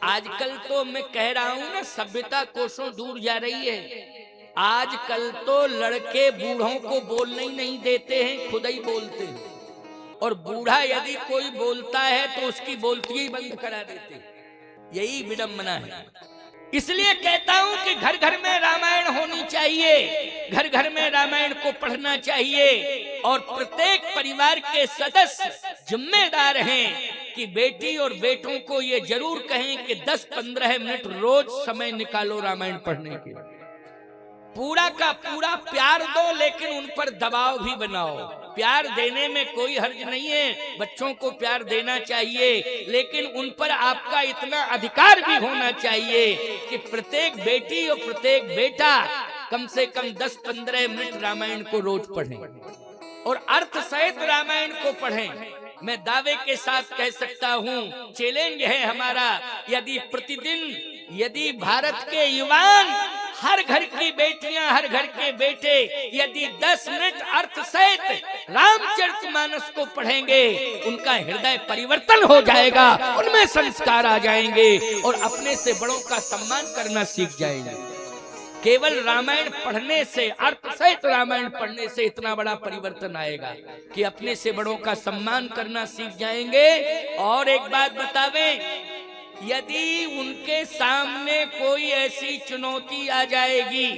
आजकल तो मैं कह रहा हूं ना, सभ्यता कोसों दूर जा रही है। आजकल तो लड़के बूढ़ों को बोलने ही नहीं देते हैं, खुद ही बोलते हैं। और बूढ़ा यदि कोई बोलता है तो उसकी बोलती ही बंद करा देते हैं। यही विडंबना है। इसलिए कहता हूं कि घर घर में रामायण होनी चाहिए, घर घर में रामायण को पढ़ना चाहिए। और प्रत्येक परिवार के सदस्य जिम्मेदार हैं कि बेटी और बेटों को ये जरूर कहें कि 10-15 मिनट रोज समय निकालो रामायण पढ़ने के। पूरा का पूरा प्यार दो, लेकिन उन पर दबाव भी बनाओ। प्यार देने में कोई हर्ज नहीं है, बच्चों को प्यार देना चाहिए, लेकिन उन पर आपका इतना अधिकार भी होना चाहिए कि प्रत्येक बेटी और प्रत्येक बेटा कम से कम 10-15 मिनट रामायण को रोज पढ़ें और अर्थ सहित रामायण को पढ़ें। मैं दावे के साथ कह सकता हूं, चैलेंज है हमारा, यदि भारत के युवान, हर घर की बेटियां, हर घर के बेटे यदि 10 मिनट अर्थ सहित रामचरितमानस को पढ़ेंगे, उनका हृदय परिवर्तन हो जाएगा, उनमें संस्कार आ जाएंगे और अपने से बड़ों का सम्मान करना सीख जाएंगे। केवल रामायण पढ़ने से, अर्थ सहित रामायण पढ़ने से इतना बड़ा परिवर्तन आएगा कि अपने से बड़ों का सम्मान करना सीख जाएंगे। और एक बात बतावें, यदि उनके सामने कोई ऐसी चुनौती आ जाएगी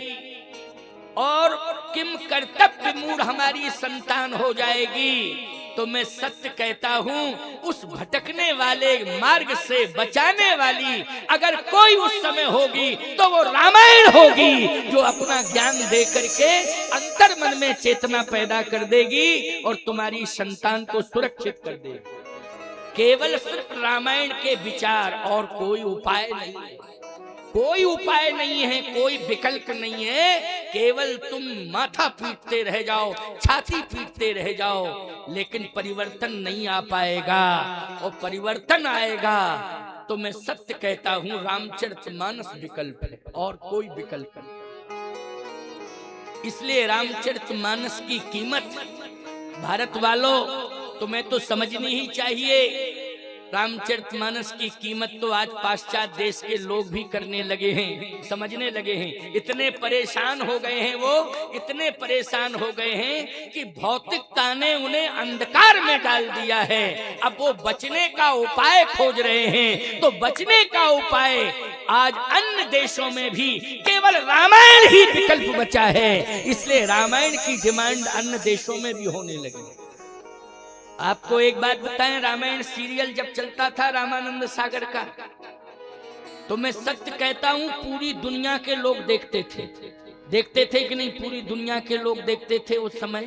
और किम कर्तव्य मूढ़ हमारी संतान हो जाएगी, तो मैं सत्य कहता हूं, उस भटकने वाले मार्ग से बचाने वाली अगर कोई उस समय होगी तो वो रामायण होगी, जो अपना ज्ञान दे करके अंतर मन में चेतना पैदा कर देगी और तुम्हारी संतान को सुरक्षित कर देगी। केवल सिर्फ रामायण के विचार, और कोई उपाय नहीं है, कोई उपाय नहीं है, कोई विकल्प नहीं है। केवल तुम माथा पीटते रह जाओ, छाती पीटते रह जाओ, लेकिन परिवर्तन नहीं आ पाएगा। और परिवर्तन आएगा तो मैं सत्य कहता हूं, रामचरितमानस विकल्प है और कोई विकल्प नहीं। इसलिए रामचरितमानस की कीमत भारत वालों तुम्हें तो समझनी ही चाहिए। रामचरितमानस की कीमत तो आज पाश्चात्य देश के लोग भी करने लगे हैं, समझने लगे हैं। इतने परेशान हो गए हैं, वो इतने परेशान हो गए हैं कि भौतिकता ने उन्हें अंधकार में डाल दिया है। अब वो बचने का उपाय खोज रहे हैं। तो बचने का उपाय आज अन्य देशों में भी केवल रामायण ही विकल्प बचा है। इसलिए रामायण की डिमांड अन्य देशों में भी होने लगी। आपको एक बात बताएं, रामायण सीरियल जब चलता था रामानंद सागर का, तो मैं सत्य कहता हूं, पूरी दुनिया के लोग देखते थे कि नहीं? पूरी दुनिया के लोग देखते थे। उस समय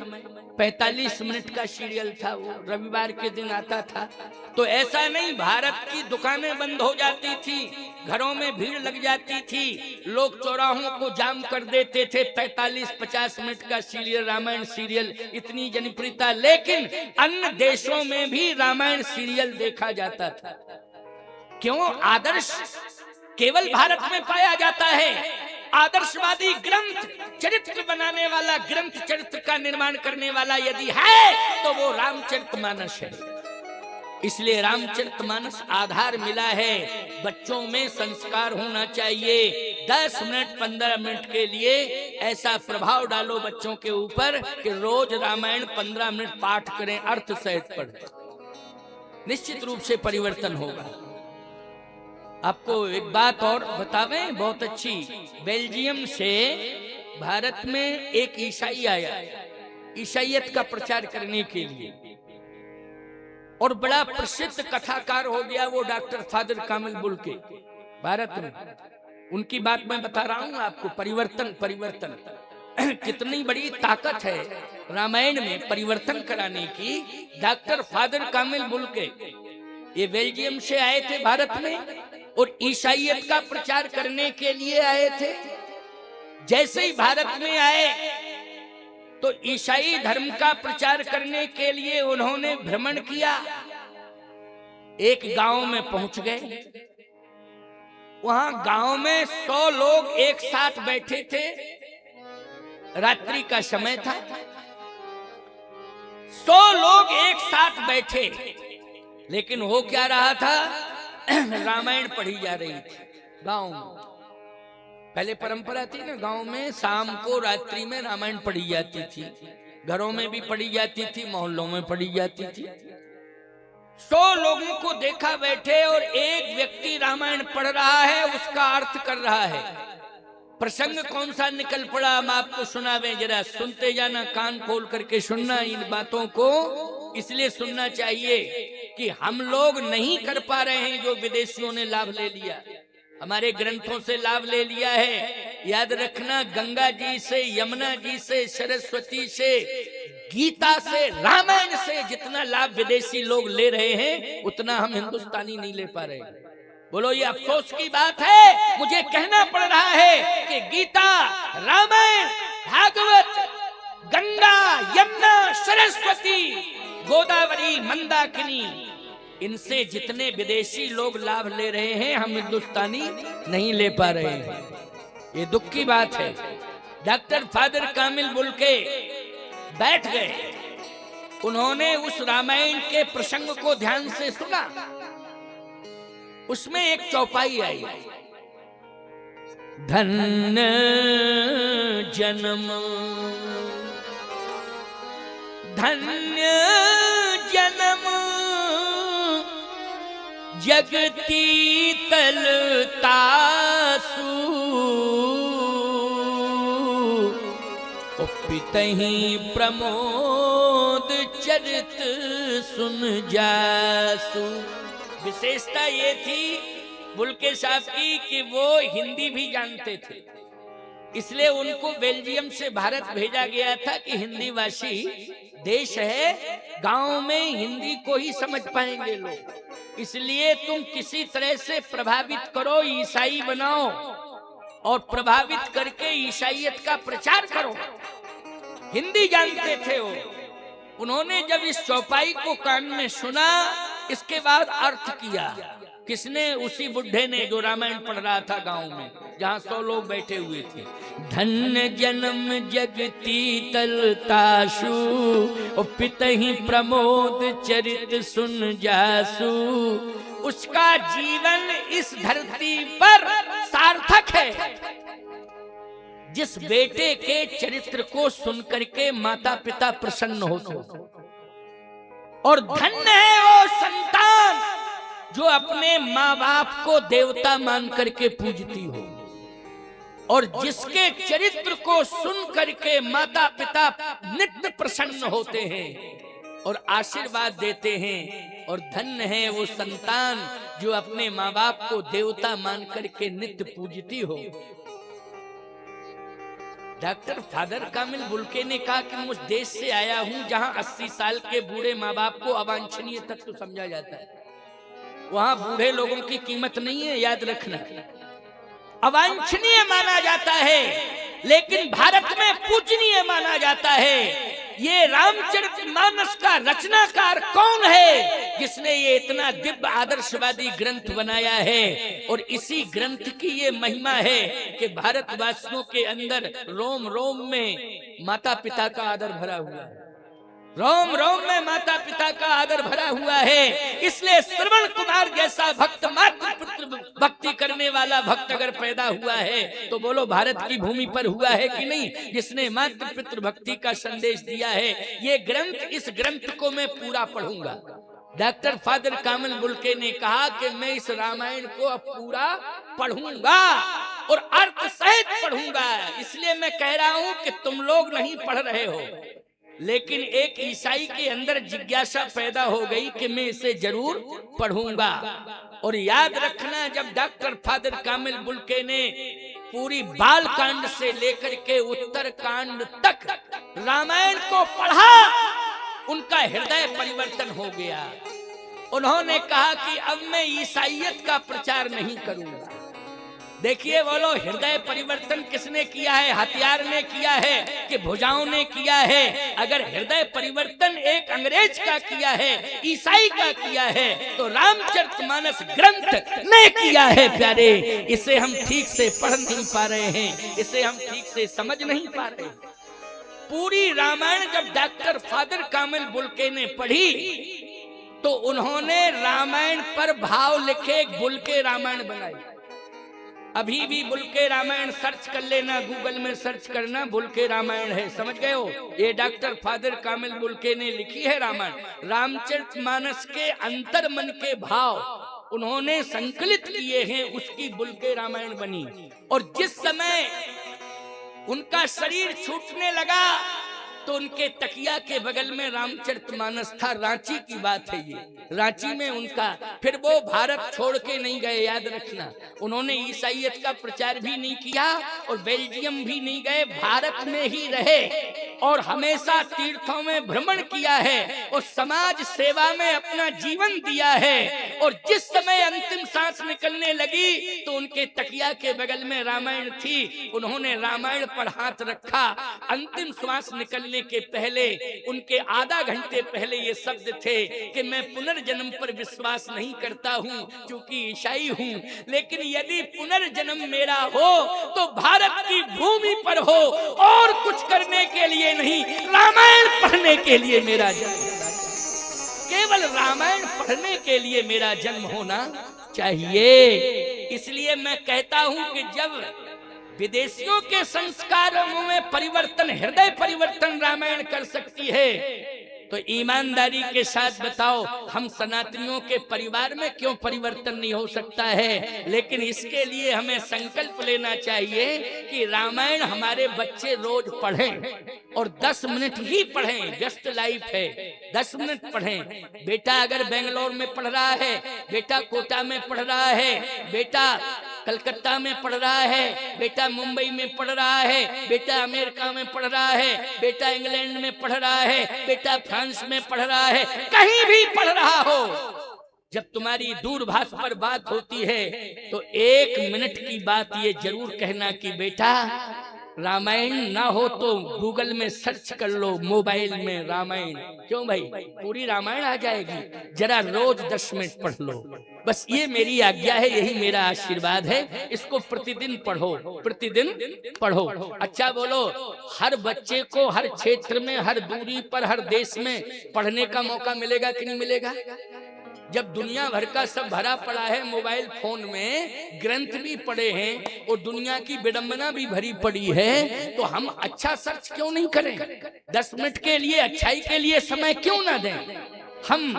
45 मिनट का सीरियल था, वो रविवार के दिन आता था। तो ऐसा नहीं, भारत की दुकानें बंद हो जाती थी, घरों में भीड़ लग जाती थी, लोग चौराहों को जाम कर देते थे। 45-50 मिनट का सीरियल, रामायण सीरियल, इतनी जनप्रियता। लेकिन अन्य देशों में भी रामायण सीरियल देखा जाता था। क्यों? आदर्श केवल भारत में पाया जाता है। आदर्शवादी ग्रंथ, चरित्र बनाने वाला, ग्रंथ चरित्र का निर्माण करने वाला यदि है तो वो रामचरितमानस है। इसलिए रामचरितमानस आधार मिला है। बच्चों में संस्कार होना चाहिए। 10 मिनट 15 मिनट के लिए ऐसा प्रभाव डालो बच्चों के ऊपर कि रोज रामायण 15 मिनट पाठ करें, अर्थ सहित पढ़ें। निश्चित रूप से परिवर्तन होगा। आपको एक बात और बतावें, बहुत अच्छी। बेल्जियम से भारत में एक ईसाई आया ईसाईयत का प्रचार करने के लिए, और बड़ा प्रसिद्ध कथाकार हो गया वो, डॉक्टर फादर कामिल बुल्के, भारत में। उनकी बात मैं बता रहा हूं आपको। परिवर्तन कितनी बड़ी ताकत है रामायण में परिवर्तन कराने की। डॉक्टर फादर कामिल बुल्के ये बेल्जियम से आए थे भारत में और ईसाईयत का प्रचार करने के लिए आए थे। जैसे ही भारत में आए तो ईसाई धर्म का प्रचार करने के लिए उन्होंने भ्रमण किया। एक गांव में पहुंच गए। वहां गांव में 100 लोग एक साथ बैठे थे। रात्रि का समय था। 100 लोग एक साथ बैठे, लेकिन हो क्या रहा था? रामायण पढ़ी जा रही थी गांव में। पहले परंपरा थी ना, गांव में शाम को रात्रि में रामायण पढ़ी जाती थी, घरों में भी पढ़ी जाती थी, मोहल्लों में पढ़ी जाती थी। 100 लोगों को देखा बैठे और एक व्यक्ति रामायण पढ़ रहा है, उसका अर्थ कर रहा है। प्रसंग कौन सा निकल पड़ा हम आपको सुनावे, जरा सुनते जाना, कान खोल करके सुनना इन बातों को। इसलिए सुनना चाहिए कि हम लोग नहीं कर पा रहे हैं जो विदेशियों ने लाभ ले लिया, हमारे ग्रंथों से लाभ ले लिया है। याद रखना, गंगा जी से, यमुना जी से, सरस्वती से, गीता से, रामायण से जितना लाभ विदेशी लोग ले रहे हैं उतना हम हिंदुस्तानी नहीं ले पा रहे। बोलो, ये अफसोस की बात है, मुझे कहना पड़ रहा है कि गीता, रामायण, भागवत, गंगा, यमुना, सरस्वती, गोदावरी, मंदाकिनी, इनसे जितने विदेशी लोग लाभ ले रहे हैं हम हिंदुस्तानी नहीं ले पा रहे हैं। ये दुख की बात है। डॉक्टर फादर कामिल बुल्के बैठ गए, उन्होंने उस रामायण के प्रसंग को ध्यान से सुना। उसमें एक चौपाई आई, धन्य जन्म धन्य जन्म जगती तलतासु पितहि प्रमोद चरित सुन जासु। विशेषता ये थी बुल्के साहब की कि वो हिंदी भी जानते थे, इसलिए उनको बेल्जियम से भारत भेजा गया था कि हिंदी भाषी देश है, गांव में हिंदी को ही समझ पाएंगे लोग, इसलिए तुम किसी तरह से प्रभावित करो, ईसाई बनाओ और प्रभावित करके ईसाईयत का प्रचार करो। हिंदी जानते थे वो। उन्होंने जब इस चौपाई को कान में सुना, इसके बाद अर्थ किया। किसने? उसी बुढ़े ने जो रामायण पढ़ रहा था गांव में, जहां 100 लोग बैठे हुए थे। धन्य जन्म जगती तलतासु, पितहि प्रमोद चरित सुन जासु। उसका जीवन इस धरती पर सार्थक है जिस बेटे के चरित्र को सुनकर के माता पिता प्रसन्न होते, और धन्य है वो संतान जो अपने माँ बाप को देवता मान करके पूजती हो, और जिसके चरित्र को सुन करके माता पिता नित्य प्रसन्न होते हैं और आशीर्वाद देते हैं। और धन्य है वो संतान जो अपने माँ बाप को देवता मान करके नित्य पूजती हो। डॉक्टर फादर कामिल बुल्के ने कहा कि मैं उस देश से आया हूं जहां 80 साल के बूढ़े माँ बाप को अवांछनीय तत्व समझा जाता है। वहां बूढ़े लोगों की कीमत नहीं है, याद रखना, अवांछनीय माना जाता है, लेकिन भारत में पूजनीय माना जाता है। ये रामचरितमानस का रचनाकार कौन है जिसने ये इतना दिव्य आदर्शवादी ग्रंथ बनाया है? और इसी ग्रंथ की ये महिमा है कि भारतवासियों के अंदर रोम रोम में माता पिता का आदर भरा हुआ है, रोम रोम में माता पिता का आदर भरा हुआ है। इसलिए श्रवण कुमार जैसा भक्त, मातृपुत्र भक्ति करने वाला भक्त अगर पैदा हुआ है तो बोलो भारत की भूमि पर हुआ है कि नहीं, जिसने मातृपितृ भक्ति का संदेश दिया है। ये ग्रंथ, इस ग्रंथ को मैं पूरा पढ़ूंगा। डॉक्टर फादर कामिल बुल्के ने कहा कि मैं इस रामायण को अब पूरा पढ़ूंगा और अर्थ सहित पढ़ूंगा। इसलिए मैं कह रहा हूं कि तुम लोग नहीं पढ़ रहे हो, लेकिन एक ईसाई के अंदर जिज्ञासा पैदा हो गई कि मैं इसे जरूर पढ़ूंगा। और याद रखना, जब डॉक्टर फादर कामिल बुल्के ने पूरी बाल कांड से लेकर के उत्तर कांड तक रामायण को पढ़ा, उनका हृदय परिवर्तन हो गया। उन्होंने कहा कि अब मैं ईसाईयत का प्रचार नहीं करूंगा। देखिए बोलो, हृदय परिवर्तन किसने किया है? हथियार ने किया है कि भुजाओं ने किया है? अगर हृदय परिवर्तन एक अंग्रेज का किया है, ईसाई का किया है, तो रामचरितमानस ग्रंथ ने किया है प्यारे। इसे हम ठीक से पढ़ नहीं पा रहे हैं, इसे हम ठीक से समझ नहीं पा रहे। पूरी रामायण जब डॉक्टर फादर कामिल बुल्के ने पढ़ी तो उन्होंने रामायण पर भाव लिखे, एक बुल के रामायण बनाई। अभी भी बुल के रामायण सर्च कर लेना, गूगल में सर्च करना, बुल के रामायण है, समझ गए हो? ये डॉक्टर फादर कामिल बुल्के ने लिखी है रामायण। रामचरितमानस के अंतर मन के भाव उन्होंने संकलित किए हैं, उसकी बुल के रामायण बनी। और जिस समय उनका शरीर छूटने लगा तो उनके तकिया के बगल में रामचरितमानस था। रांची की बात है ये, रांची में उनका। फिर वो भारत छोड़ के नहीं गए, याद रखना। उन्होंने ईसाईयत का प्रचार भी नहीं किया और बेल्जियम भी नहीं गए, भारत में ही रहे और हमेशा तीर्थों में भ्रमण किया है और समाज सेवा में अपना जीवन दिया है। और जिस समय अंतिम सांस निकलने लगी तो उनके तकिया के बगल में रामायण थी। उन्होंने रामायण पर हाथ रखा। अंतिम श्वास निकलने के पहले, उनके आधा घंटे पहले ये शब्द थे कि मैं पुनर्जन्म पर विश्वास नहीं करता हूँ क्योंकि ईसाई हूँ, लेकिन यदि पुनर्जन्म मेरा हो तो भारत की भूमि पर हो, और कुछ करने के लिए नहीं, रामायण पढ़ने के लिए मेरा जन्म, केवल रामायण पढ़ने के लिए मेरा जन्म होना चाहिए। इसलिए मैं कहता हूं कि जब विदेशियों के संस्कारों में परिवर्तन, हृदय परिवर्तन रामायण कर सकती है, तो ईमानदारी के साथ बताओ हम सनातनियों के परिवार में क्यों परिवर्तन नहीं हो सकता है? लेकिन इसके लिए हमें संकल्प लेना चाहिए कि रामायण हमारे बच्चे रोज पढ़ें और 10 मिनट ही पढ़ें। व्यस्त लाइफ है, 10 मिनट पढ़ें। बेटा अगर बेंगलोर में पढ़ रहा है, बेटा कोटा में पढ़ रहा है, बेटा कलकत्ता में पढ़ रहा है, बेटा मुंबई में पढ़ रहा है, बेटा अमेरिका में पढ़ रहा है, बेटा इंग्लैंड में पढ़ रहा है, बेटा फ्रांस में पढ़ रहा है, कहीं भी पढ़ रहा हो, जब तुम्हारी दूरभाष पर बात होती है तो 1 मिनट की बात ये जरूर कहना कि बेटा रामायण ना हो तो गूगल में सर्च कर लो, मोबाइल में रामायण। क्यों भाई, पूरी रामायण आ जाएगी, जरा रोज 10 मिनट पढ़ लो। बस ये मेरी आज्ञा है, यही मेरा आशीर्वाद है। इसको प्रतिदिन पढ़ो, प्रतिदिन पढ़ो। अच्छा बोलो, हर बच्चे को हर क्षेत्र में, हर दूरी पर, हर देश में पढ़ने का मौका मिलेगा कि नहीं मिलेगा? जब दुनिया भर का सब भरा पड़ा है मोबाइल फोन में, ग्रंथ भी पढ़े हैं और दुनिया की विडंबना भी भरी पड़ी है, तो हम अच्छा सर्च क्यों नहीं करें? 10 मिनट के लिए, अच्छाई के लिए समय क्यों ना दें? हम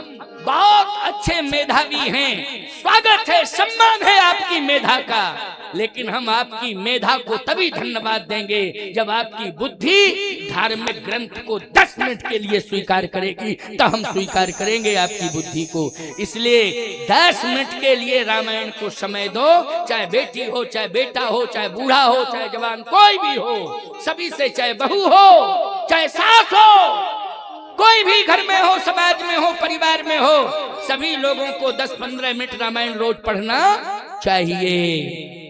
बहुत अच्छे मेधावी हैं, स्वागत है, सम्मान है आपकी मेधा का, लेकिन हम आपकी मेधा को तभी धन्यवाद देंगे जब आपकी बुद्धि धार्मिक ग्रंथ को 10 मिनट के लिए स्वीकार करेगी, तो हम स्वीकार करेंगे आपकी बुद्धि को। इसलिए 10 मिनट के लिए रामायण को समय दो, चाहे बेटी हो, चाहे बेटा हो, चाहे बूढ़ा हो, चाहे जवान, कोई भी हो, सभी से, चाहे बहू हो, चाहे सास हो, कोई भी घर में हो, समाज में हो, परिवार में हो, सभी लोगों को 10-15 मिनट रामायण रोज पढ़ना चाहिए।